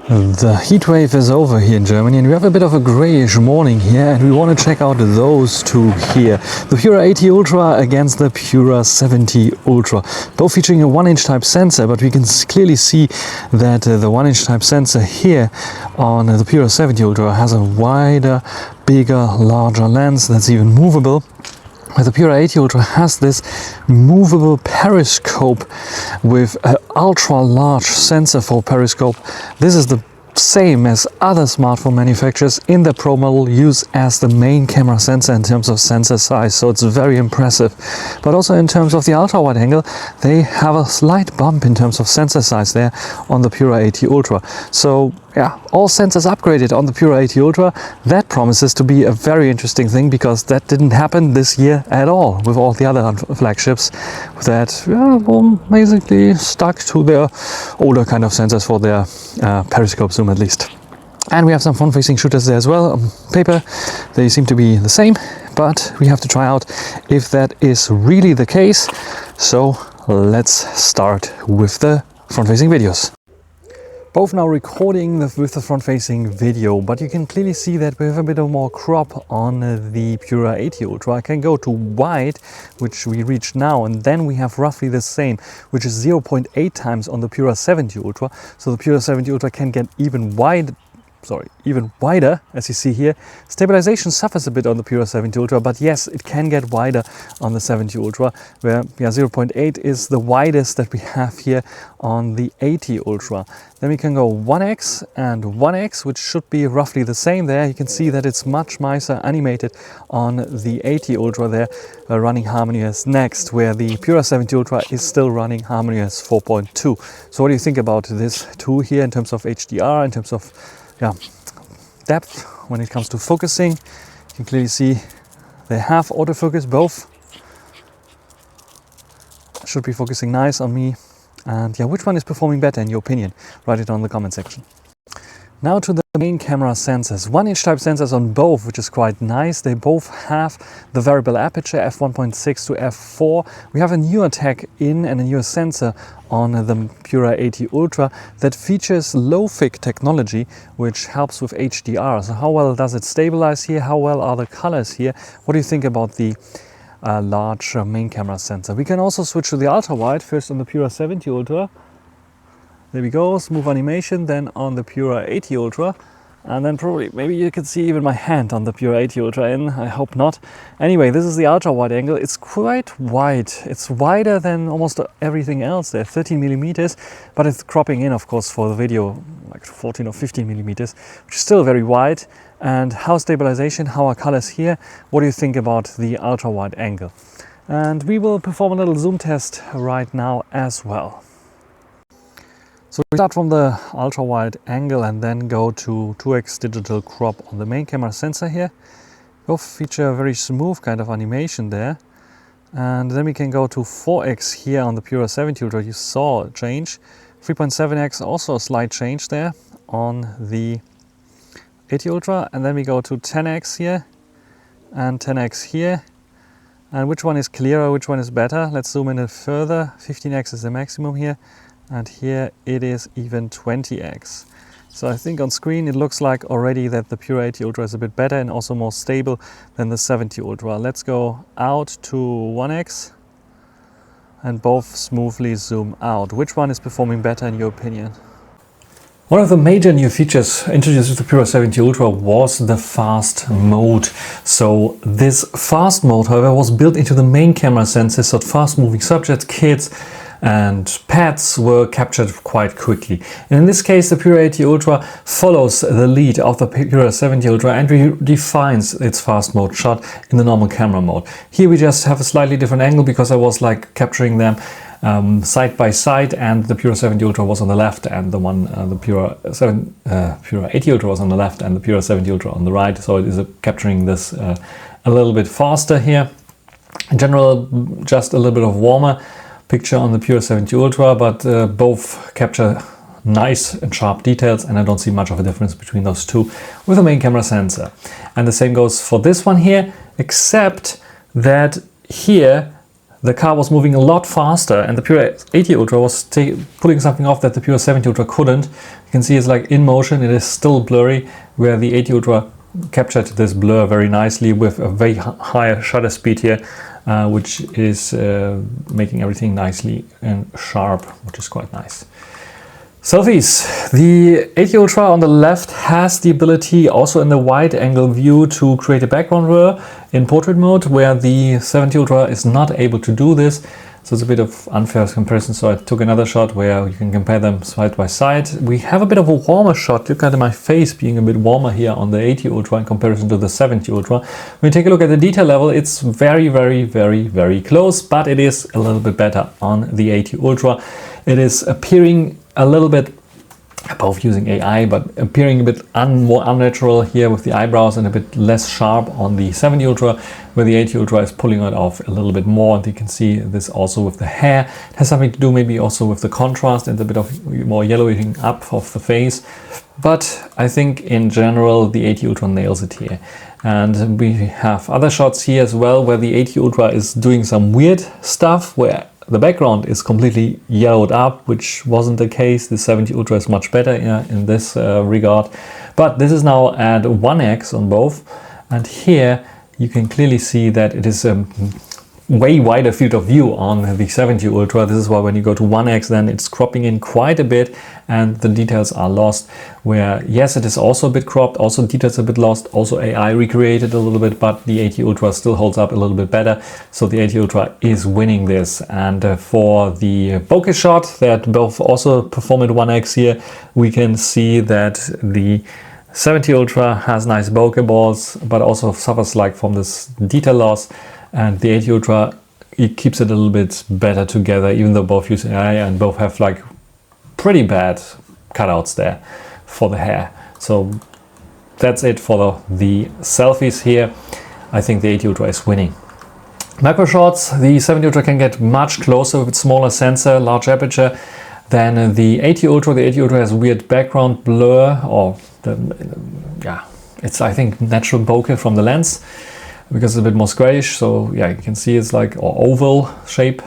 The heat wave is over here in Germany and we have a bit of a greyish morning here, and we want to check out those two here. The Pura 80 Ultra against the Pura 70 Ultra. Both featuring a 1-inch type sensor, but we can clearly see that the 1-inch type sensor here on the Pura 70 Ultra has a wider, bigger, larger lens that's even movable. But the Pura 80 Ultra has this movable periscope with an ultra large sensor for periscope. This is the same as other smartphone manufacturers in the Pro model use as the main camera sensor in terms of sensor size, so it's very impressive. But also in terms of the ultra wide angle, they have a slight bump in terms of sensor size there on the Pura 80 Ultra. So yeah, all sensors upgraded on the Pura 80 Ultra. That promises to be a very interesting thing, because that didn't happen this year at all with all the other flagships that basically stuck to their older kind of sensors for their periscope zoom at least. And we have some front-facing shooters there as well. On paper they seem to be the same, but we have to try out if that is really the case. So let's start with the front-facing videos. Both now recording with the front-facing video, but you can clearly see that we have a bit of more crop on the Pura 80 Ultra. I can go to wide, which we reach now, and then we have roughly the same, which is 0.8 times on the Pura 70 Ultra. So the Pura 70 Ultra can get even wider, as you see here. Stabilization suffers a bit on the Pura 70 Ultra, but yes, it can get wider on the 70 Ultra, where 0.8 is the widest that we have here on the 80 Ultra. Then we can go 1x and 1x, which should be roughly the same there. You can see that it's much nicer animated on the 80 Ultra there, running HarmonyOS next, where the Pura 70 Ultra is still running HarmonyOS 4.2. So what do you think about this two here in terms of HDR, in terms of depth when it comes to focusing? You can clearly see they have autofocus, both should be focusing nice on me. And which one is performing better in your opinion? Write it on the comment section. Now to the main camera sensors. 1-inch type sensors on both, which is quite nice. They both have the variable aperture f1.6 to f4. We have a newer tech in and a newer sensor on the Pura 80 Ultra that features low-fig technology, which helps with HDR. So how well does it stabilize here? How well are the colors here? What do you think about the large main camera sensor? We can also switch to the ultra wide, first on the Pura 70 Ultra. There we go, smooth animation, then on the Pura 80 Ultra, and then maybe you can see even my hand on the Pura 80 Ultra in, I hope not. Anyway, this is the ultra wide angle. It's quite wide. It's wider than almost everything else there, 13 millimeters, but it's cropping in, of course, for the video, like 14 or 15 millimeters, which is still very wide. And how stabilization, how are colors here? What do you think about the ultra wide angle? And we will perform a little zoom test right now as well. So we start from the ultra wide angle and then go to 2x digital crop on the main camera sensor here. Both feature a very smooth kind of animation there. And then we can go to 4x here on the Pura 70 Ultra. You saw a change. 3.7x, also a slight change there on the 80 Ultra. And then we go to 10x here and 10x here. And which one is clearer, which one is better? Let's zoom in a further. 15x is the maximum here. And here it is even 20x. So I think on screen it looks like already that the Pura 80 Ultra is a bit better and also more stable than the 70 Ultra. Let's go out to 1x and both smoothly zoom out. Which one is performing better in your opinion? One of the major new features introduced with the Pura 70 Ultra was the fast mode. So this fast mode, however, was built into the main camera sensor, so fast moving subjects, kids and pets were captured quite quickly. And in this case, the Pura 80 Ultra follows the lead of the Pura 70 Ultra and redefines its fast mode shot in the normal camera mode. Here we just have a slightly different angle because I was like capturing them side by side, and the Pura 70 Ultra was on the left and the Pura 80 Ultra was on the left and the Pura 70 Ultra on the right. So it is capturing this a little bit faster here. In general, just a little bit of warmer picture on the Pura 70 Ultra, but both capture nice and sharp details, and I don't see much of a difference between those two with the main camera sensor. And the same goes for this one here, except that here the car was moving a lot faster, and the Pura 80 Ultra was pulling something off that the Pura 70 Ultra couldn't. You can see it's like in motion, it is still blurry, where the 80 Ultra captured this blur very nicely with a very high shutter speed here, which is making everything nicely and sharp, which is quite nice. Selfies. The 80 Ultra on the left has the ability also in the wide angle view to create a background blur in portrait mode, where the 70 Ultra is not able to do this. So it's a bit of unfair comparison. So I took another shot where you can compare them side by side. We have a bit of a warmer shot. Look at my face being a bit warmer here on the 80 Ultra in comparison to the 70 Ultra. When you take a look at the detail level, it's very, very, very, very close, but it is a little bit better on the 80 Ultra. It is appearing a little bit, both using AI, but appearing a bit more unnatural here with the eyebrows, and a bit less sharp on the 70 Ultra, where the 80 Ultra is pulling it off a little bit more. And you can see this also with the hair. It has something to do maybe also with the contrast and a bit of more yellowing up of the face. But I think in general the 80 Ultra nails it here. And we have other shots here as well where the 80 Ultra is doing some weird stuff, where the background is completely yellowed up, which wasn't the case. The 70 Ultra is much better in this regard. But this is now at 1x on both. And here you can clearly see that it is a way wider field of view on the 70 Ultra. This is why when you go to 1x, then it's cropping in quite a bit and the details are lost. Where yes, it is also a bit cropped, also details a bit lost, also AI recreated a little bit, but the 80 Ultra still holds up a little bit better. So the 80 Ultra is winning this. And for the bokeh shot that both also perform at 1x here, we can see that the 70 Ultra has nice bokeh balls, but also suffers like from this detail loss. And the 80 Ultra, it keeps it a little bit better together, even though both use AI and both have like pretty bad cutouts there for the hair. So that's it for the selfies here. I think the 80 Ultra is winning. Macro shots, the 70 Ultra can get much closer with smaller sensor, large aperture than the 80 Ultra. The 80 Ultra has weird background blur, or it's I think natural bokeh from the lens, because it's a bit more squarish. So yeah, you can see it's like oval shape.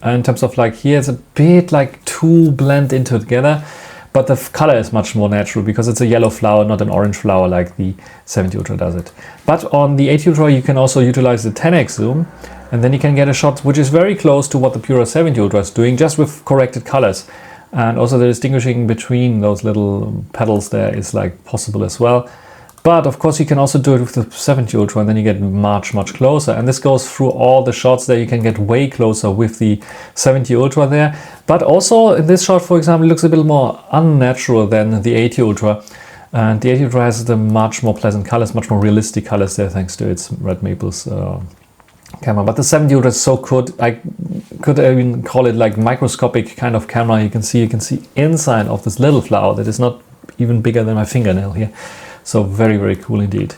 And in terms of like here, it's a bit like too blend into together, but the color is much more natural because it's a yellow flower, not an orange flower like the 70 Ultra does it. But on the 80 Ultra, you can also utilize the 10x zoom, and then you can get a shot which is very close to what the Pura 70 Ultra is doing, just with corrected colors. And also the distinguishing between those little petals there is like possible as well. But of course you can also do it with the 70 Ultra, and then you get much closer. And this goes through all the shots there. You can get way closer with the 70 Ultra there. But also in this shot, for example, it looks a bit more unnatural than the 80 Ultra. And the 80 Ultra has the much more pleasant colors, much more realistic colors there, thanks to its Red Maples camera. But the 70 Ultra is so good. I could even call it like microscopic kind of camera. You can see inside of this little flower that is not even bigger than my fingernail here. So very cool indeed.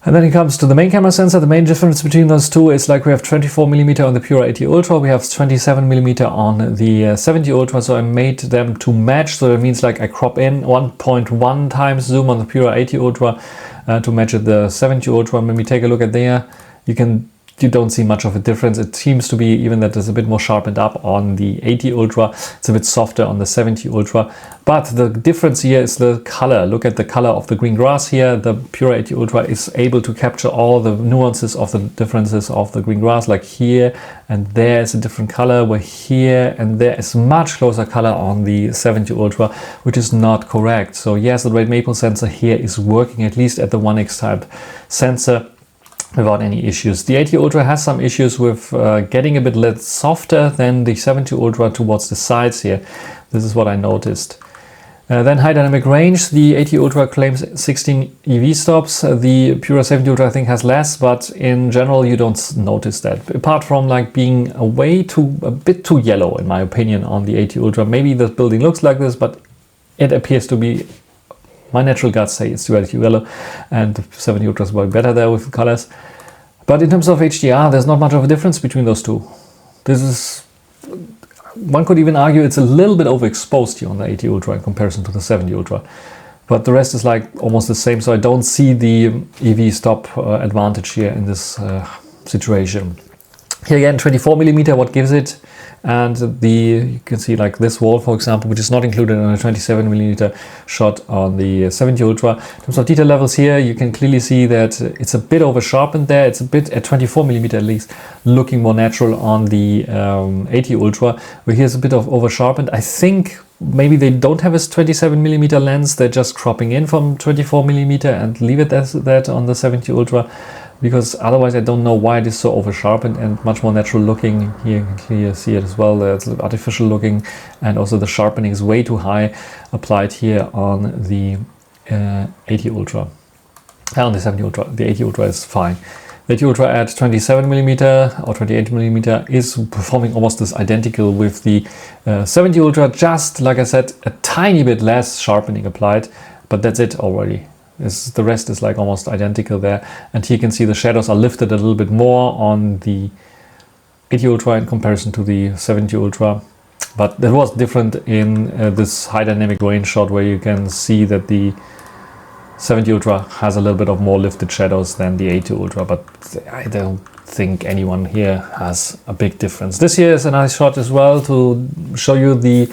And then it comes to the main camera sensor. The main difference between those two is like we have 24mm on the Pura 80 Ultra, we have 27mm on the 70 Ultra. So I made them to match. So it means like I crop in 1.1 times zoom on the Pura 80 Ultra to match the 70 Ultra. And when we take a look at there, you don't see much of a difference. It seems to be even that it's a bit more sharpened up on the 80 Ultra. It's a bit softer on the 70 Ultra. But the difference here is the color. Look at the color of the green grass here. The Pura 80 Ultra is able to capture all the nuances of the differences of the green grass. Like here and there is a different color, where here and there is much closer color on the 70 Ultra, which is not correct. So yes, the Red Maple sensor here is working at least at the 1x type sensor without any issues. The 80 Ultra has some issues with getting a bit less softer than the 70 Ultra towards the sides here. This is what I noticed. Then high dynamic range. The 80 Ultra claims 16 EV stops. The Pura 70 Ultra I think has less, but in general you don't notice that. Apart from like being a bit too yellow in my opinion on the 80 Ultra. Maybe the building looks like this, but it appears to be, my natural guts say it's too yellow, and the 70 Ultra is way better there with the colors. But in terms of HDR, there's not much of a difference between those two. One could even argue it's a little bit overexposed here on the 80 Ultra in comparison to the 70 Ultra. But the rest is like almost the same, so I don't see the EV stop advantage here in this situation. Here again, 24mm, what gives it? And you can see like this wall, for example, which is not included in a 27mm shot on the 70 Ultra. In terms of detail levels here, you can clearly see that it's a bit over sharpened there. It's a bit at 24mm at least, looking more natural on the 80 Ultra, where here's a bit of over sharpened. I think maybe they don't have a 27mm lens. They're just cropping in from 24mm and leave it as that on the 70 Ultra. Because otherwise I don't know why it is so over sharpened and much more natural looking. Here you can clearly see it as well. It's artificial looking, and also the sharpening is way too high applied here on the 80 Ultra. On the 70 Ultra, the 80 Ultra is fine. The 80 Ultra at 27mm or 28mm is performing almost as identical with the 70 Ultra, just like I said, a tiny bit less sharpening applied, but that's it already. The rest is like almost identical there, and here you can see the shadows are lifted a little bit more on the 80 Ultra in comparison to the 70 Ultra, but that was different in this high dynamic range shot, where you can see that the 70 Ultra has a little bit of more lifted shadows than the 80 Ultra, but I don't think anyone here has a big difference. This here is a nice shot as well to show you the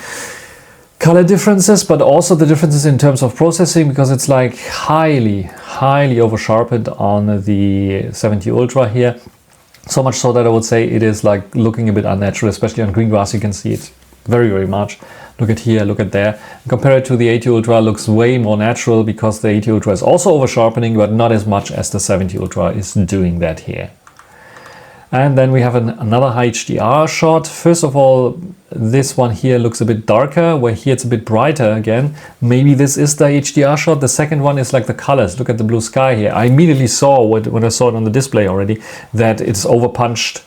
color differences, but also the differences in terms of processing, because it's like highly over sharpened on the 70 Ultra here. So much so that I would say it is like looking a bit unnatural, especially on green grass. You can see it very much. Look at here, look at there. Compare it to the 80 Ultra, looks way more natural, because the 80 Ultra is also over sharpening, but not as much as the 70 Ultra is doing that here. And then we have another high HDR shot. First of all, this one here looks a bit darker, where here it's a bit brighter again. Maybe this is the HDR shot. The second one is like the colors. Look at the blue sky here. I immediately saw, when I saw it on the display already, that it's overpunched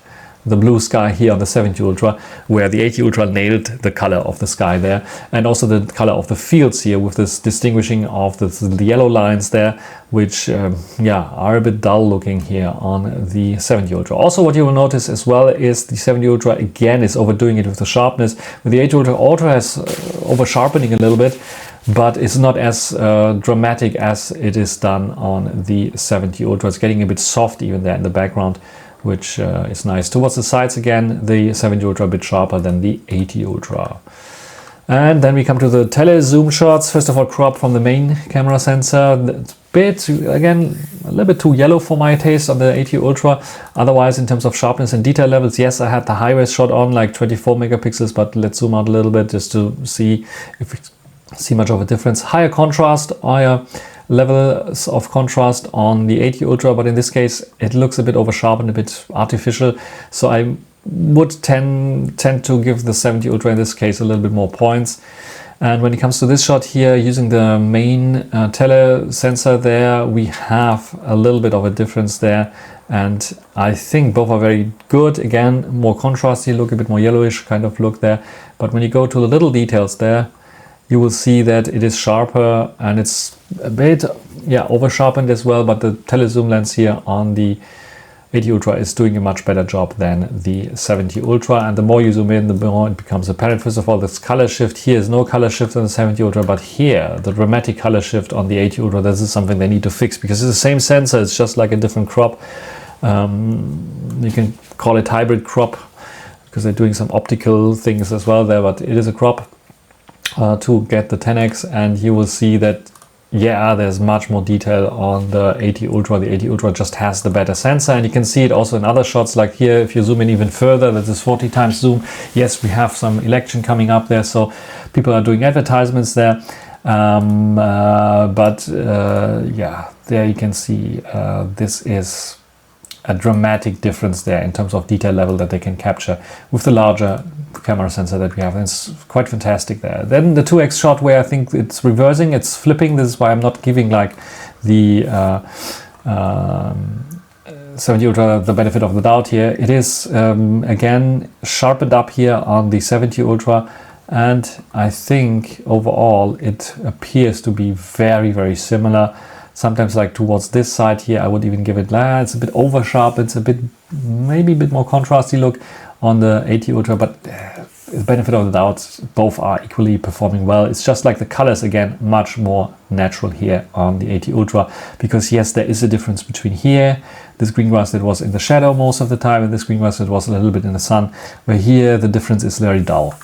the blue sky here on the 70 Ultra, where the 80 Ultra nailed the color of the sky there, and also the color of the fields here, with this distinguishing of the yellow lines there, which are a bit dull looking here on the 70 Ultra. Also, what you will notice as well is the 70 Ultra again is overdoing it with the sharpness. With the 80 Ultra has over sharpening a little bit, but it's not as dramatic as it is done on the 70 Ultra. It's getting a bit soft even there in the background, which is nice. Towards the sides again, the 70 Ultra a bit sharper than the 80 Ultra. And then we come to the tele zoom shots. First of all, crop from the main camera sensor. It's a bit, again, a little bit too yellow for my taste on the 80 Ultra. Otherwise, in terms of sharpness and detail levels, yes, I had the high-res shot on, like 24 megapixels, but let's zoom out a little bit just to see if we see much of a difference. Higher contrast, higher levels of contrast on the 80 Ultra, but in this case it looks a bit over sharpened, a bit artificial, so I would tend to give the 70 Ultra in this case a little bit more points. And when it comes to this shot here, using the main tele sensor there, we have a little bit of a difference there, and I think both are very good. Again, more contrasty look, a bit more yellowish kind of look there, but when you go to the little details there, you will see that it is sharper, and it's a bit over sharpened as well, but the telezoom lens here on the 80 Ultra is doing a much better job than the 70 Ultra, and the more you zoom in, the more it becomes apparent. First of all, this color shift here is no color shift on the 70 Ultra, but here the dramatic color shift on the 80 Ultra, this is something they need to fix, because it's the same sensor, it's just like a different crop. You can call it hybrid crop, because they're doing some optical things as well there, but it is a crop to get the 10x, and you will see that there's much more detail on the 80 Ultra. The 80 Ultra just has the better sensor, and you can see it also in other shots, like here, if you zoom in even further, that is 40 times zoom. Yes, we have some election coming up there, so people are doing advertisements there, there you can see this is a dramatic difference there in terms of detail level that they can capture with the larger camera sensor that we have. And it's quite fantastic there. Then the 2x shot, where I think it's reversing, it's flipping. This is why I'm not giving like the 70 Ultra the benefit of the doubt here. It is again sharpened up here on the 70 Ultra, and I think overall it appears to be very similar. Sometimes like towards this side here, I would even give it, it's a bit over sharp, it's a bit, maybe a bit more contrasty look on the 80 Ultra, but the benefit of the doubt, both are equally performing well. It's just like the colors, again, much more natural here on the AT Ultra, because yes, there is a difference between here, this green grass that was in the shadow most of the time, and this green grass that was a little bit in the sun, where here the difference is very dull.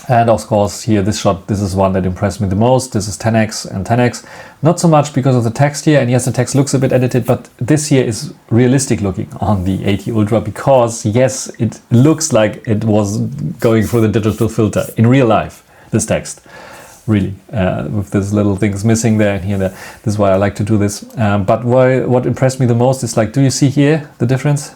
And of course here, this shot, this is one that impressed me the most. This is 10x and 10x. Not so much because of the text here, and yes, the text looks a bit edited, but this here is realistic looking on the AT Ultra, because yes, it looks like it was going through the digital filter in real life, this text. Really, with these little things missing there and here and there. This is why I like to do this. But what impressed me the most is, like, do you see here the difference?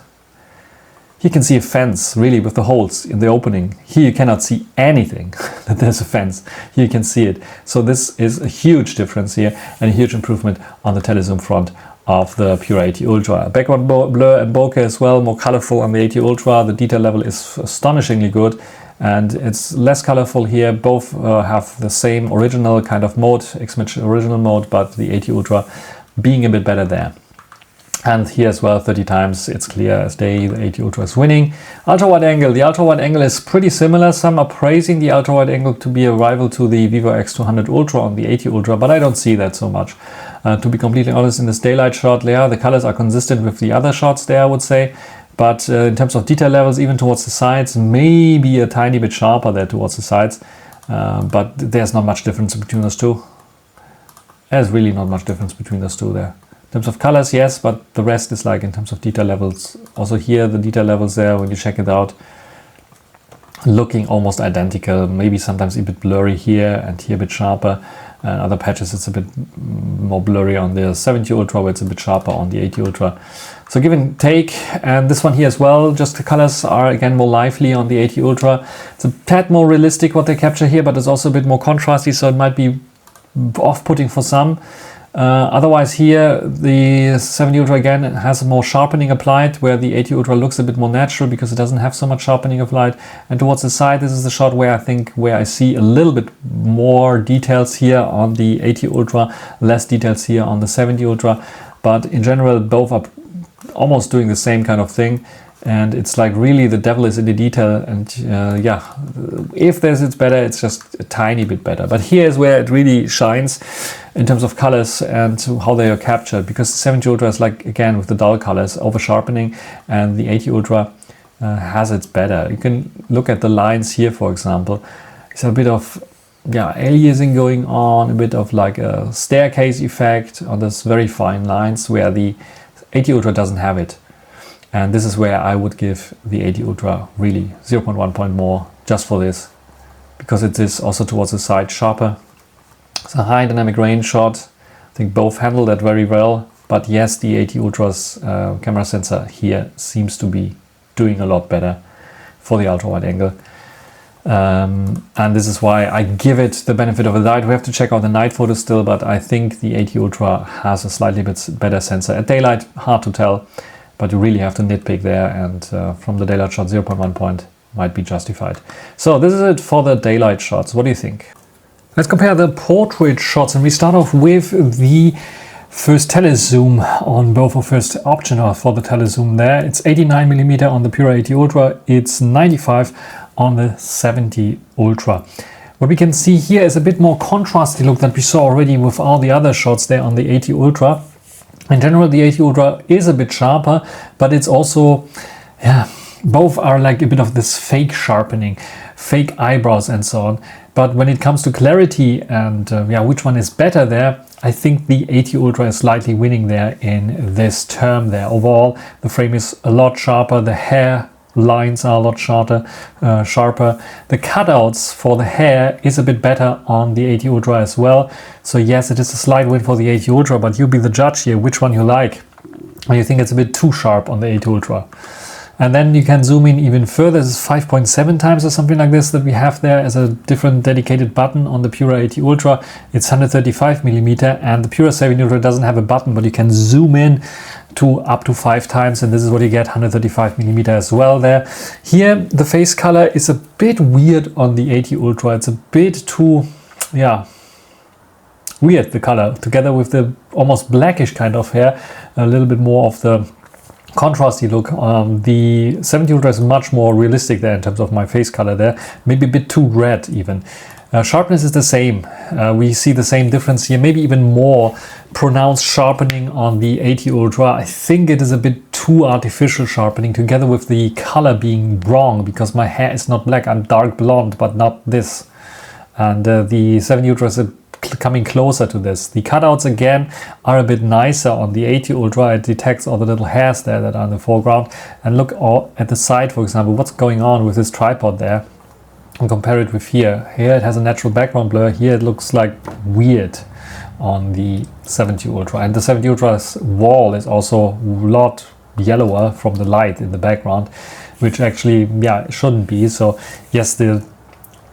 You can see a fence, really, with the holes in the opening. Here you cannot see anything, that there's a fence. Here you can see it. So this is a huge difference here, and a huge improvement on the telezoom front of the Pura AT Ultra. Background blur and bokeh as well, more colorful on the AT Ultra. The detail level is astonishingly good, and it's less colorful here. Both have the same original kind of mode, XMAGE original mode, but the AT Ultra being a bit better there. And here as well, 30 times, it's clear as day, the AT Ultra is winning. Ultra wide angle, the ultra wide angle is pretty similar. Some are praising the ultra wide angle to be a rival to the Vivo X200 Ultra on the AT Ultra, but I don't see that so much. To be completely honest, in this daylight shot, yeah, the colors are consistent with the other shots there, I would say. But in terms of detail levels, even towards the sides, maybe a tiny bit sharper there towards the sides. But there's not much difference between those two. There's really not much difference between those two there. In terms of colors, yes, but the rest is like in terms of detail levels. Also here, the detail levels there, when you check it out, looking almost identical. Maybe sometimes a bit blurry here and here a bit sharper. Other patches, it's a bit more blurry on the 70 Ultra, where it's a bit sharper on the 80 Ultra. So give and take, and this one here as well, just the colors are again more lively on the 80 Ultra. It's a tad more realistic what they capture here, but it's also a bit more contrasty, so it might be off-putting for some. Otherwise here, the 70 Ultra again has more sharpening applied, where the 80 Ultra looks a bit more natural because it doesn't have so much sharpening applied. And towards the side, this is the shot where I see a little bit more details here on the 80 Ultra, less details here on the 70 Ultra. But in general, both are almost doing the same kind of thing. And it's like really the devil is in the detail, and yeah, if it's better, it's just a tiny bit better. But here is where it really shines in terms of colors and how they are captured, because the 70 Ultra is like, again, with the dull colors, over sharpening, and the 80 Ultra has its better. You can look at the lines here, for example. It's a bit of aliasing going on, a bit of like a staircase effect on those very fine lines, where the 80 Ultra doesn't have it. And this is where I would give the 80 Ultra really 0.1 point more just for this, because it is also towards the side sharper. It's a high dynamic range shot. I think both handle that very well. But yes, the 80 Ultra's camera sensor here seems to be doing a lot better for the ultra wide angle. And this is why I give it the benefit of the doubt. We have to check out the night photos still, but I think the 80 Ultra has a slightly bit better sensor. At daylight, hard to tell. But you really have to nitpick there, and from the daylight shot, 0.1 point might be justified. So this is it for the daylight shots. What do you think? Let's compare the portrait shots, and we start off with the first telezoom on both, or first option for the telezoom there. It's 89mm on the Pura 80 Ultra, it's 95 on the 70 Ultra. What we can see here is a bit more contrasty look that we saw already with all the other shots there on the 80 Ultra. In general, the 80 Ultra is a bit sharper, but it's also, both are like a bit of this fake sharpening, fake eyebrows and so on. But when it comes to clarity and which one is better there, I think the 80 Ultra is slightly winning there in this term there. Overall, the frame is a lot sharper, the hair lines are a lot sharper. The cutouts for the hair is a bit better on the 80 Ultra as well. So yes, it is a slight win for the 80 Ultra, but you be the judge here, which one you like. Or you think it's a bit too sharp on the 80 Ultra. And then you can zoom in even further. This is 5.7 times or something like this that we have there as a different dedicated button on the Pura 80 Ultra. It's 135mm, and the Pura 70 Ultra doesn't have a button, but you can zoom in to up to 5 times, and this is what you get, 135mm as well there. Here the face color is a bit weird on the 80 Ultra. It's a bit too weird, the color, together with the almost blackish kind of hair, a little bit more of the contrasty look. The 70 Ultra is much more realistic there in terms of my face color there, maybe a bit too red even. Sharpness is the same. We see the same difference here, maybe even more pronounced sharpening on the 80 Ultra. I think it is a bit too artificial sharpening, together with the color being wrong, because my hair is not black, I'm dark blonde, but not this. And the 70 Ultra is coming closer to this. The cutouts again are a bit nicer on the 80 Ultra. It detects all the little hairs there that are in the foreground. And look at the side, for example, what's going on with this tripod there. And compare it with here. Here it has a natural background blur. Here it looks like weird on the 70 Ultra. And the 70 Ultra's wall is also a lot yellower from the light in the background, which actually, yeah, it shouldn't be. So yes, the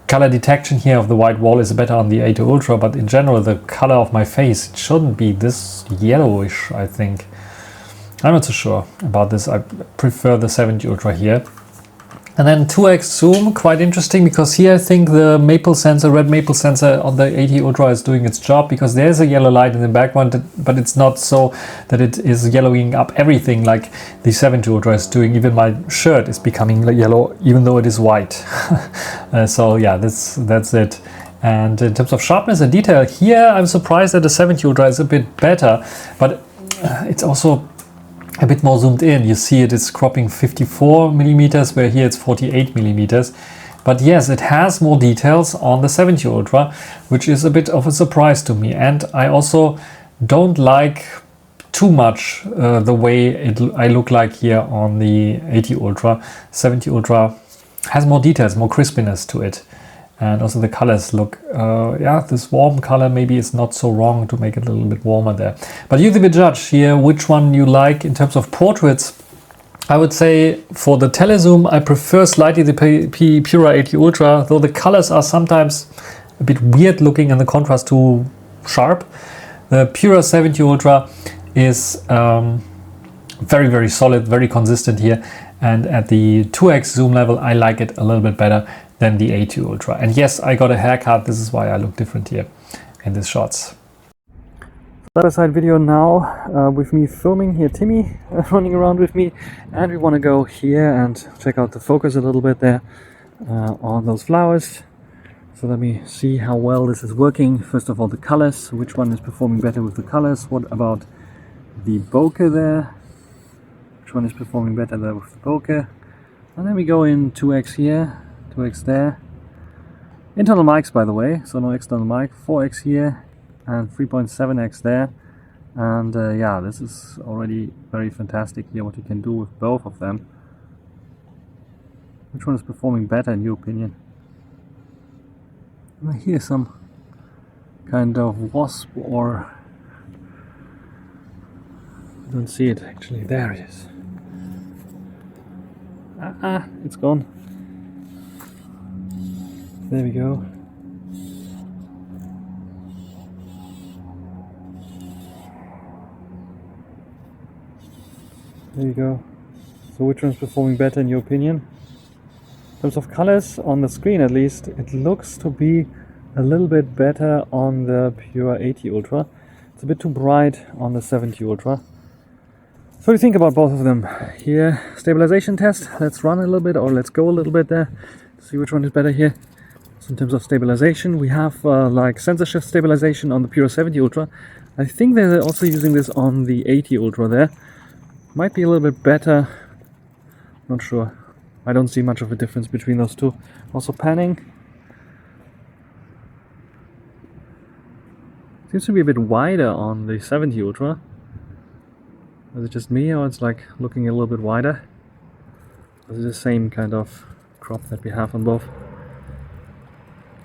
color detection here of the white wall is better on the 80 Ultra, but in general the color of my face, it shouldn't be this yellowish, I think. I'm not so sure about this. I prefer the 70 Ultra here. And then 2x zoom, quite interesting, because here I think the maple sensor, red maple sensor on the 80 Ultra is doing its job, because there's a yellow light in the background, but it's not so that it is yellowing up everything like the 70 Ultra is doing. Even my shirt is becoming yellow, even though it is white. So yeah, that's it. And in terms of sharpness and detail, here I'm surprised that the 70 Ultra is a bit better, but it's also a bit more zoomed in. You see it's cropping 54 millimeters, where here it's 48 millimeters. But yes, it has more details on the 70 Ultra, which is a bit of a surprise to me. And I also don't like too much the way I look like here on the 80 Ultra. 70 Ultra has more details, more crispiness to it. And also the colors look, yeah, this warm color maybe is not so wrong to make it a little bit warmer there. But you the judge here which one you like in terms of portraits. I would say for the telezoom, I prefer slightly the Pura 80 Ultra, though the colors are sometimes a bit weird looking and the contrast too sharp. The Pura 70 Ultra is very, very solid, very consistent here. And at the 2x zoom level, I like it a little bit better than the 80 Ultra. And yes, I got a haircut. This is why I look different here in these shots. Side-by-side video now with me filming here, Timmy running around with me, and we want to go here and check out the focus a little bit there on those flowers. So let me see how well this is working. First of all, the colors, which one is performing better with the colors? What about the bokeh there? Which one is performing better there with the bokeh? And then we go in 2x here, 2x there. Internal mics, by the way, so no external mic. 4x here and 3.7x there. And yeah, this is already very fantastic here, what you can do with both of them. Which one is performing better in your opinion? I hear some kind of wasp, or I don't see it actually. There it is. It's gone. There we go. There you go. So which one's performing better in your opinion? In terms of colors, on the screen at least, it looks to be a little bit better on the Pura 80 Ultra. It's a bit too bright on the 70 Ultra. So what do you think about both of them? Here, stabilization test. Let's run a little bit, or let's go a little bit there. See which one is better here. So in terms of stabilization, we have like sensor shift stabilization on the Pura 70 Ultra. I think they're also using this on the 80 Ultra there. Might be a little bit better. Not sure. I don't see much of a difference between those two. Also panning. Seems to be a bit wider on the 70 Ultra. Is it just me, or it's like looking a little bit wider? Or is it the same kind of crop that we have on both?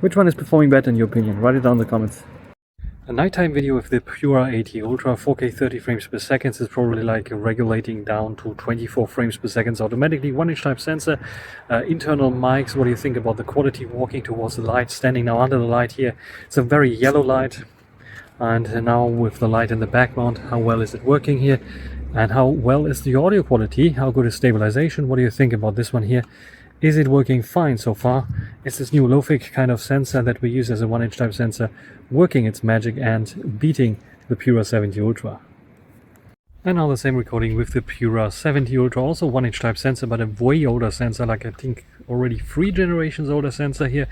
Which one is performing better in your opinion? Write it down in the comments. A nighttime video with the Pura 80 Ultra 4K 30 frames per second is probably like regulating down to 24 frames per second automatically. 1-inch type sensor, internal mics. What do you think about the quality walking towards the light, standing now under the light here? It's a very yellow light. And now with the light in the background, how well is it working here? And how well is the audio quality? How good is stabilization? What do you think about this one here? Is it working fine so far? Is this new low-fic kind of sensor that we use as a 1-inch type sensor working its magic and beating the Pura 70 Ultra? And now the same recording with the Pura 70 Ultra, also 1-inch type sensor, but a way older sensor, like I think already 3 generations older sensor here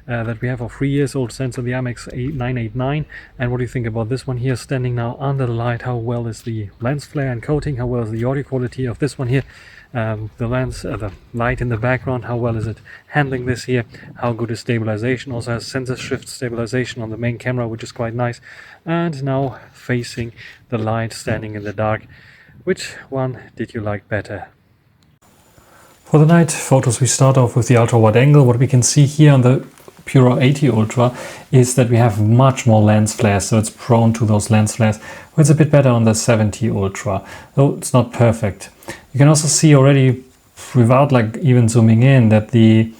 that we have, or 3 years old sensor, the IMX989. And what do you think about this one here, standing now under the light? How well is the lens flare and coating? How well is the audio quality of this one here? The light in the background, how well is it handling this here? How good is stabilization? Also has sensor shift stabilization on the main camera, which is quite nice. And now facing the light, standing in the dark. Which one did you like better? For the night photos, we start off with the ultra wide angle. What we can see here on the Pura 80 Ultra is that we have much more lens flares, so it's prone to those lens flares. Well, it's a bit better on the 70 Ultra, though it's not perfect. You can also see already, without like even zooming in, that the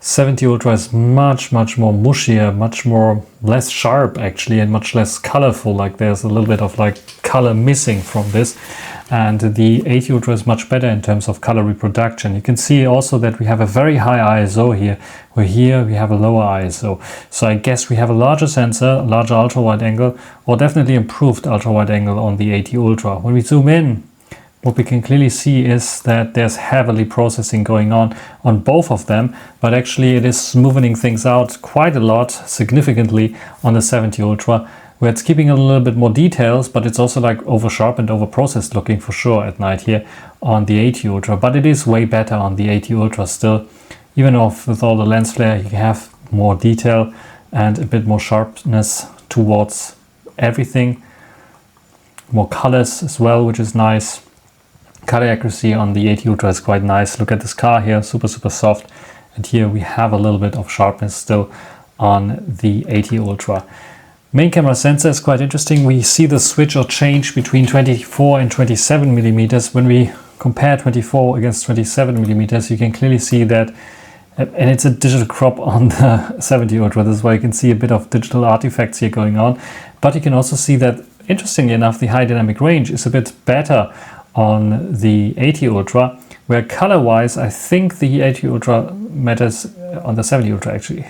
70 Ultra is much more mushier, much more less sharp actually, and much less colorful. Like there's a little bit of like color missing from this. And the 80 Ultra is much better in terms of color reproduction. You can see also that we have a very high ISO here, where here we have a lower ISO. So I guess we have a larger sensor, larger ultra wide angle, or definitely improved ultra wide angle on the 80 Ultra. When we zoom in, what we can clearly see is that there's heavily processing going on both of them, but actually it is smoothing things out quite a lot, significantly on the 70 Ultra, where it's keeping a little bit more details, but it's also like over sharpened, over processed looking for sure at night here on the 80 Ultra. But it is way better on the 80 Ultra still. Even with all the lens flare, you have more detail and a bit more sharpness towards everything. More colors as well, which is nice. Color accuracy on the 80 Ultra is quite nice. Look at this car here, super soft. And here we have a little bit of sharpness still on the 80 Ultra. Main camera sensor is quite interesting. We see the switch or change between 24 and 27 millimeters. When we compare 24 against 27 millimeters, you can clearly see that, and it's a digital crop on the 70 Ultra. This is why you can see a bit of digital artifacts here going on. But you can also see that, interestingly enough, the high dynamic range is a bit better on the 80 Ultra, where color-wise, I think the 80 Ultra matters on the 70 Ultra actually.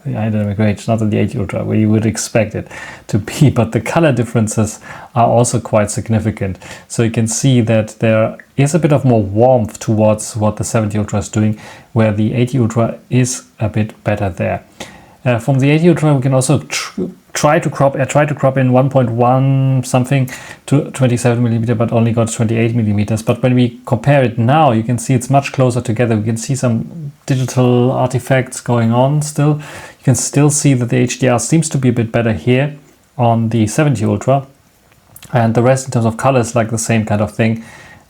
The high dynamic range, not on the 80 Ultra, where you would expect it to be, but the color differences are also quite significant. So you can see that there is a bit of more warmth towards what the 70 Ultra is doing, where the 80 Ultra is a bit better there. From the 80 Ultra, we can also try to crop in 1.1 something to 27 millimeter, but only got 28 millimeters. But when we compare it now, you can see it's much closer together. We can see some digital artifacts going on still. You can still see that the HDR seems to be a bit better here on the 70 Ultra. And the rest in terms of colors, like the same kind of thing.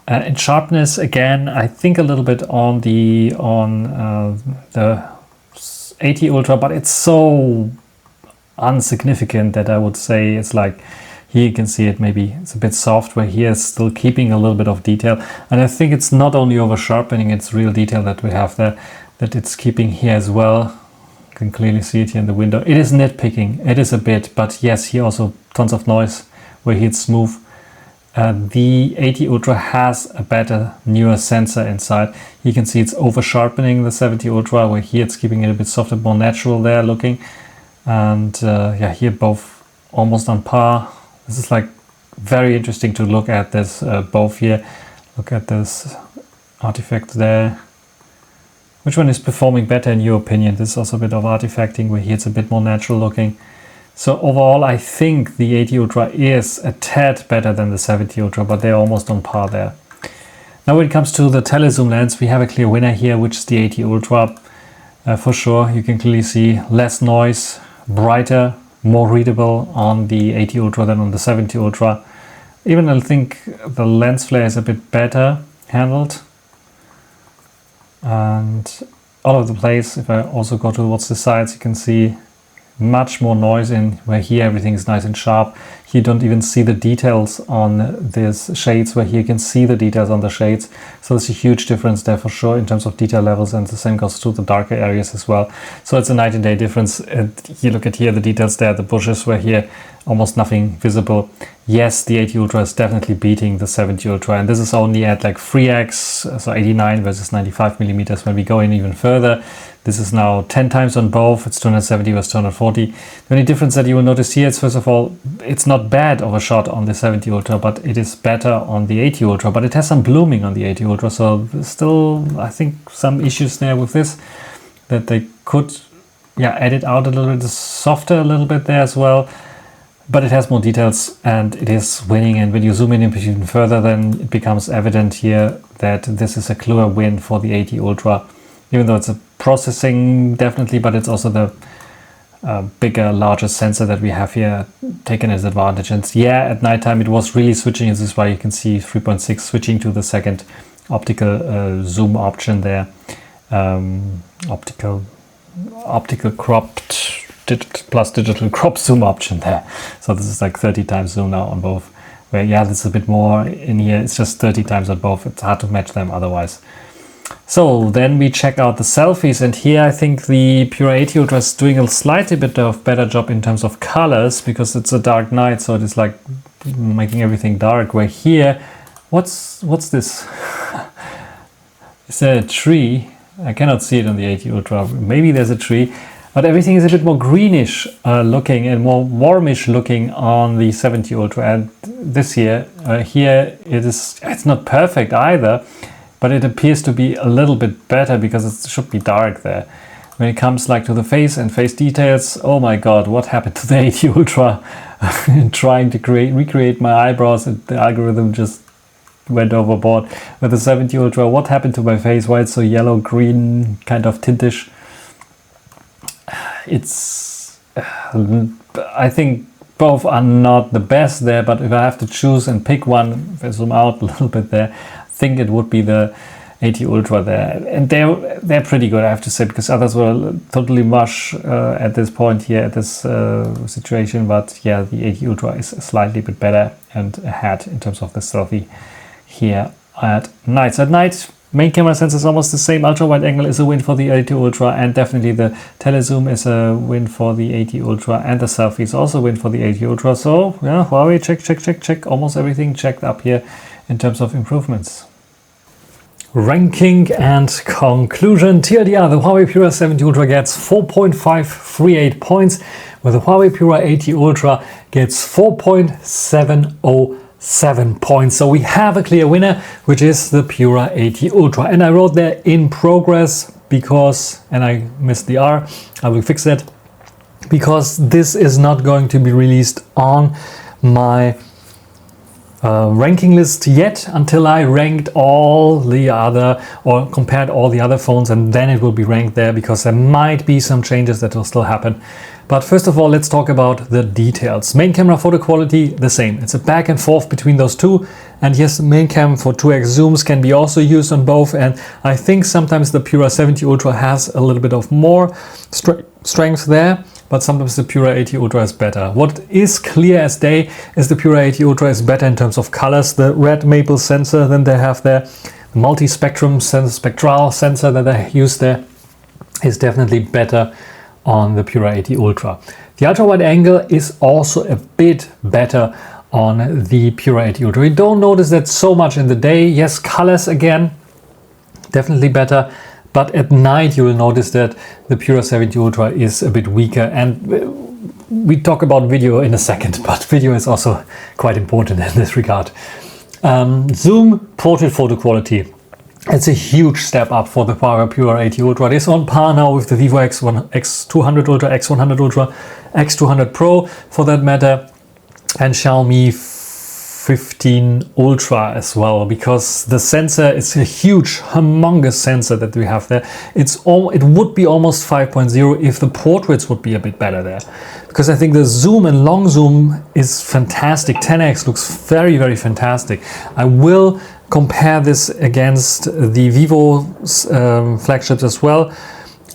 In sharpness, again, I think a little bit on the 80 Ultra, but it's so unsignificant that I would say it's like, here you can see it, maybe it's a bit soft, where here it's still keeping a little bit of detail. And I think it's not only over sharpening, it's real detail that we have there, that it's keeping here as well. You can clearly see it here in the window. It is nitpicking, it is a bit, but yes, here also tons of noise, where here it's smooth. The 80 Ultra has a better, newer sensor inside. You can see it's over sharpening the 70 Ultra, where here it's keeping it a bit softer, more natural there looking. And yeah, here both almost on par. This is like very interesting to look at this both here. Look at this artifact there. Which one is performing better in your opinion? This is also a bit of artifacting, where here it's a bit more natural looking. So overall, I think the 80 Ultra is a tad better than the 70 Ultra, but they're almost on par there. Now when it comes to the telezoom lens, we have a clear winner here, which is the 80 Ultra. For sure, you can clearly see less noise, brighter, more readable on the 80 Ultra than on the 70 Ultra. Even I think the lens flare is a bit better handled. And all over the place, if I also go towards the sides, you can see much more noise in, where here everything is nice and sharp. You don't even see the details on these shades, where here you can see the details on the shades. So there's a huge difference there for sure in terms of detail levels, and the same goes to the darker areas as well. So it's a night and day difference. You look at here the details there, the bushes, where here almost nothing visible. Yes, the 80 Ultra is definitely beating the 70 Ultra, and this is only at like 3x, so 89 versus 95 millimeters. When we go in even further, This is now 10 times on both. It's 270 versus 240. The only difference that you will notice here is, first of all, it's not bad of a shot on the 70 Ultra, but it is better on the 80 Ultra. But it has some blooming on the 80 Ultra, so still, I think, some issues there with this, that they could, yeah, edit out a little bit, softer a little bit there as well. But it has more details and it is winning. And when you zoom in even further, then it becomes evident here that this is a clear win for the 80 Ultra. Even though it's a processing, definitely, but it's also the bigger, larger sensor that we have here taken as advantage. And yeah, at nighttime it was really switching. This is why you can see 3.6 switching to the second optical zoom option there. Optical cropped plus digital crop zoom option there. So this is like 30 times zoom now on both. Where yeah, this is a bit more in here. It's just 30 times on both. It's hard to match them otherwise. So then we check out the selfies, and here I think the Pura 80 Ultra is doing a slightly bit of better job in terms of colors, because it's a dark night, so it is like making everything dark. Where here, what's this? Is there a tree? I cannot see it on the 80 Ultra. Maybe there's a tree, but everything is a bit more greenish looking and more warmish looking on the 70 Ultra. And this here it's not perfect either, but it appears to be a little bit better because it should be dark there. When it comes like to the face and face details, oh my god, what happened to the 80 Ultra? Trying to recreate my eyebrows, and the algorithm just went overboard. With the 70 Ultra, what happened to my face? Why it's so yellow, green, kind of tintish? It's, I think both are not the best there, but if I have to choose and pick one, if I zoom out a little bit there, I think it would be the 80 Ultra there. And they're pretty good, I have to say, because others were totally mush at this point here, at this situation. But yeah, the 80 Ultra is slightly bit better and ahead in terms of the selfie here at night. So at night, main camera sensor is almost the same. Ultra wide angle is a win for the 80 Ultra, and definitely the telezoom is a win for the 80 Ultra, and the selfie is also a win for the 80 Ultra. So yeah, Huawei check. Almost everything checked up here in terms of improvements. Ranking and conclusion. TLDR, the Huawei Pura 70 Ultra gets 4.538 points, where the Huawei Pura 80 Ultra gets 4.707 points. So we have a clear winner, which is the Pura 80 Ultra. And I wrote there in progress because, and I missed the R, I will fix that, because this is not going to be released on my ranking list yet until I ranked all the other, or compared all the other phones, and then it will be ranked there, because there might be some changes that will still happen. But first of all, let's talk about the details. Main camera photo quality, the same. It's a back and forth between those two. And yes, the main cam for 2x zooms can be also used on both. And I think sometimes the Pura 70 Ultra has a little bit of more strength there, but sometimes the Pura 80 Ultra is better. What is clear as day is the Pura 80 Ultra is better in terms of colors. The red maple sensor that they have there, the multi-spectrum spectral sensor that they use there, is definitely better on the Pura 80 Ultra. The ultra wide angle is also a bit better on the Pura 80 Ultra. We don't notice that so much in the day. Yes, colors again, definitely better. But at night you will notice that the Pura 70 Ultra is a bit weaker. And we talk about video in a second, but video is also quite important in this regard. Zoom, portrait photo quality. It's a huge step up for the Huawei Pura 80 Ultra. It is on par now with the Vivo X200 Ultra, X100 Ultra, X200 Pro for that matter, and Xiaomi 15 Ultra as well, because the sensor is a huge, humongous sensor that we have there. It would be almost 5.0 if the portraits would be a bit better there, because I think the zoom and long zoom is fantastic. 10x looks very, very fantastic. I will compare this against the Vivo flagships as well,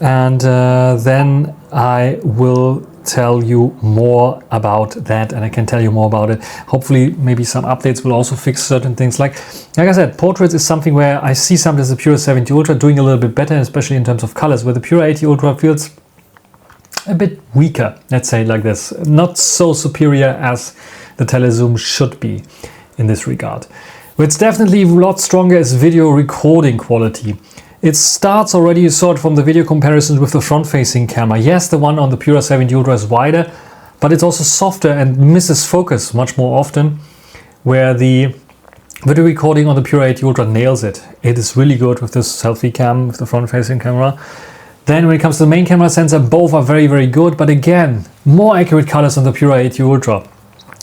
and then I will tell you more about that, and I can tell you more about it. Hopefully maybe some updates will also fix certain things. Like I said, portraits is something where I see sometimes the Pura 70 Ultra doing a little bit better, especially in terms of colors, where the Pura 80 Ultra feels a bit weaker, let's say it like this. Not so superior as the telezoom should be in this regard. What's definitely a lot stronger is video recording quality. It starts already, you saw it from the video comparisons with the front-facing camera. Yes, the one on the Pura 70 Ultra is wider, but it's also softer and misses focus much more often, where the video recording on the Pura 80 Ultra nails it. It is really good with this selfie cam, with the front-facing camera. Then when it comes to the main camera sensor, both are very, very good, but again, more accurate colors on the Pura 80 Ultra.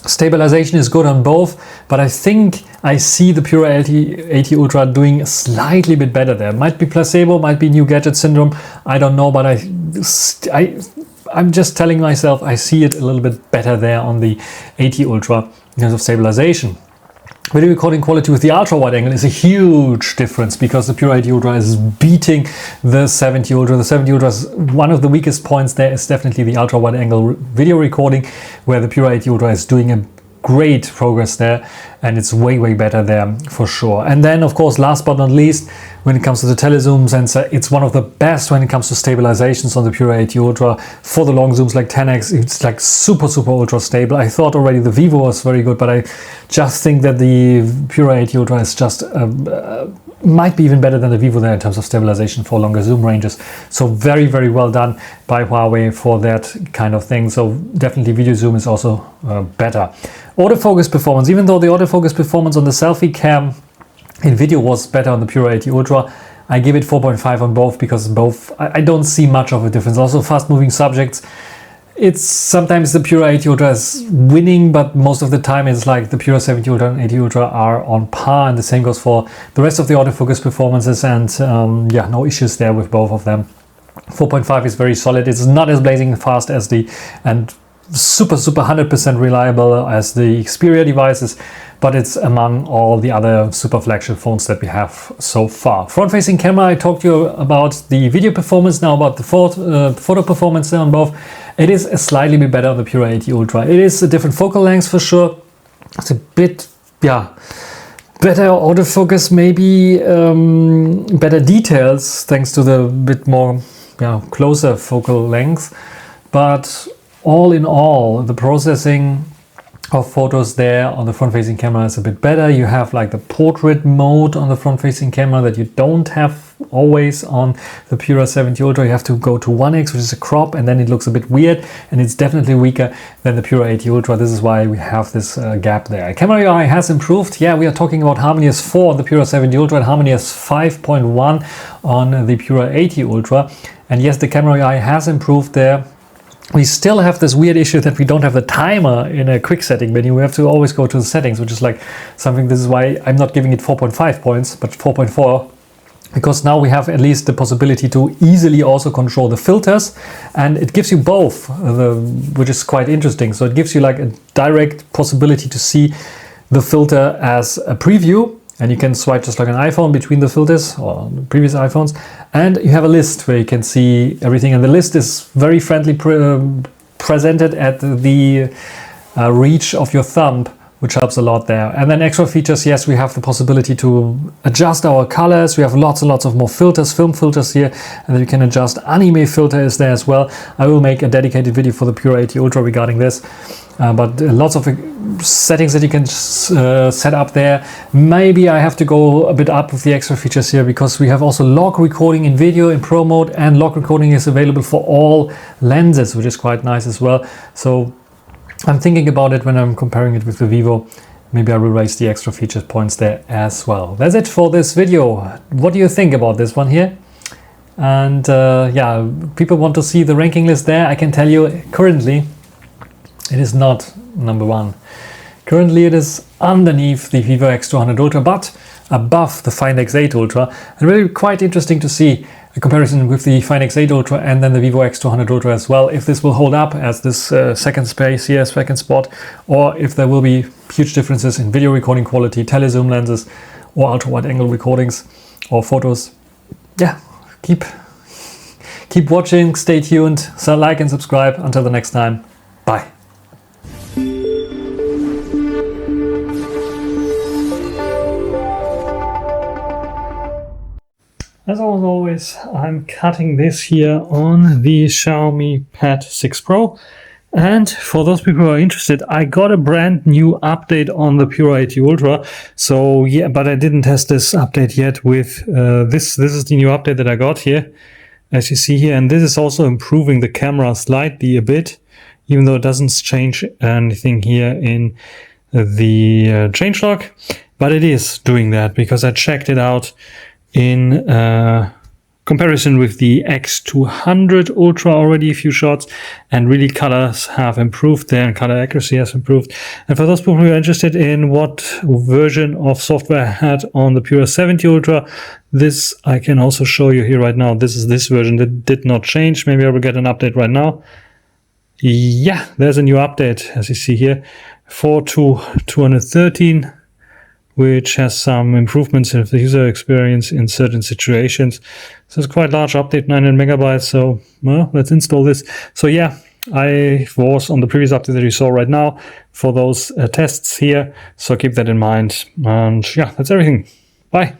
Stabilization is good on both, but I think I see the Pura 80 Ultra doing slightly bit better there. Might be placebo, might be new gadget syndrome, I don't know, but I'm just telling myself I see it a little bit better there on the 80 Ultra in terms of stabilization. Video recording quality with the ultra wide angle is a huge difference because the Pura 80 Ultra is beating the 70 Ultra. The 70 Ultra is one of the weakest points there is definitely the ultra wide angle video recording, where the Pura 80 Ultra is doing a great progress there, and it's way, way better there for sure. And then of course, last but not least, when it comes to the telezoom sensor, it's one of the best when it comes to stabilizations on the Pura 80 Ultra. For the long zooms like 10x, it's like super ultra stable. I thought already the Vivo was very good, but I just think that the Pura 80 Ultra is just might be even better than the Vivo there in terms of stabilization for longer zoom ranges. So very, very well done by Huawei for that kind of thing. So definitely video zoom is also better. Autofocus performance, even though the autofocus performance on the selfie cam in video was better on the Pura 80 Ultra, I give it 4.5 on both, because both I don't see much of a difference. Also fast moving subjects, it's sometimes the Pura 80 Ultra is winning, but most of the time it's like the Pura 70 Ultra and 80 Ultra are on par, and the same goes for the rest of the autofocus performances, and yeah, no issues there with both of them. 4.5 is very solid. It's not as blazing fast as the, and super 100% reliable as the Xperia devices, but it's among all the other super flagship phones that we have so far. Front-facing camera, I talked to you about the video performance, now about the photo performance on both. It is a slightly bit better on the Pura 80 Ultra. It is a different focal length for sure. It's a bit, yeah, better autofocus, maybe better details thanks to the bit more, yeah, closer focal length. But all in all, the processing of photos there on the front-facing camera is a bit better. You have like the portrait mode on the front-facing camera that you don't have always on the Pura 70 Ultra. You have to go to 1x, which is a crop, and then it looks a bit weird, and it's definitely weaker than the Pura 80 Ultra. This is why we have this gap there. Camera UI has improved. Yeah, we are talking about Harmony S4 on the Pura 70 Ultra and Harmony S5.1 on the Pura 80 Ultra. And yes, the camera UI has improved there. We still have this weird issue that we don't have the timer in a quick setting menu. We have to always go to the settings, which is like something, this is why I'm not giving it 4.5 points, but 4.4, because now we have at least the possibility to easily also control the filters, and it gives you both, which is quite interesting. So it gives you like a direct possibility to see the filter as a preview, and you can swipe just like an iPhone between the filters or the previous iPhones, and you have a list where you can see everything, and the list is very friendly presented at the reach of your thumb, which helps a lot there. And then extra features, yes, we have the possibility to adjust our colors. We have lots and lots of more filters, film filters here, and then you can adjust. Anime filter is there as well. I will make a dedicated video for the Pura 80 Ultra regarding this. But lots of settings that you can set up there. Maybe I have to go a bit up with the extra features here, because we have also log recording in video in Pro mode, and log recording is available for all lenses, which is quite nice as well. So I'm thinking about it when I'm comparing it with the Vivo. Maybe I will raise the extra feature points there as well. That's it for this video. What do you think about this one here? And yeah, people want to see the ranking list there. I can tell you currently it is not number one. Currently it is underneath the Vivo X200 Ultra, but above the Find X8 Ultra. And really quite interesting to see a comparison with the Find X8 Ultra and then the Vivo X200 Ultra as well, if this will hold up as this second space here, second spot, or if there will be huge differences in video recording quality, telezoom lenses, or ultra wide angle recordings or photos. Yeah, keep watching, stay tuned, so like and subscribe. Until the next time, bye. As always, I'm cutting this here on the Xiaomi Pad 6 Pro. And for those people who are interested, I got a brand new update on the Pura 80 Ultra. So yeah, but I didn't test this update yet with this. This is the new update that I got here, as you see here. And this is also improving the camera slightly a bit, even though it doesn't change anything here in the changelog. But it is doing that because I checked it out in comparison with the X200 Ultra already a few shots, and really colors have improved there and color accuracy has improved. And for those people who are interested in what version of software I had on the Pura 70 Ultra, this I can also show you here right now. This is this version that did not change. Maybe I will get an update right now. Yeah, there's a new update, as you see here, 4.2.213, which has some improvements in the user experience in certain situations. So it's quite a large update, 900 megabytes. So well, let's install this. So yeah, I was on the previous update that you saw right now for those tests here. So keep that in mind. And yeah, that's everything. Bye.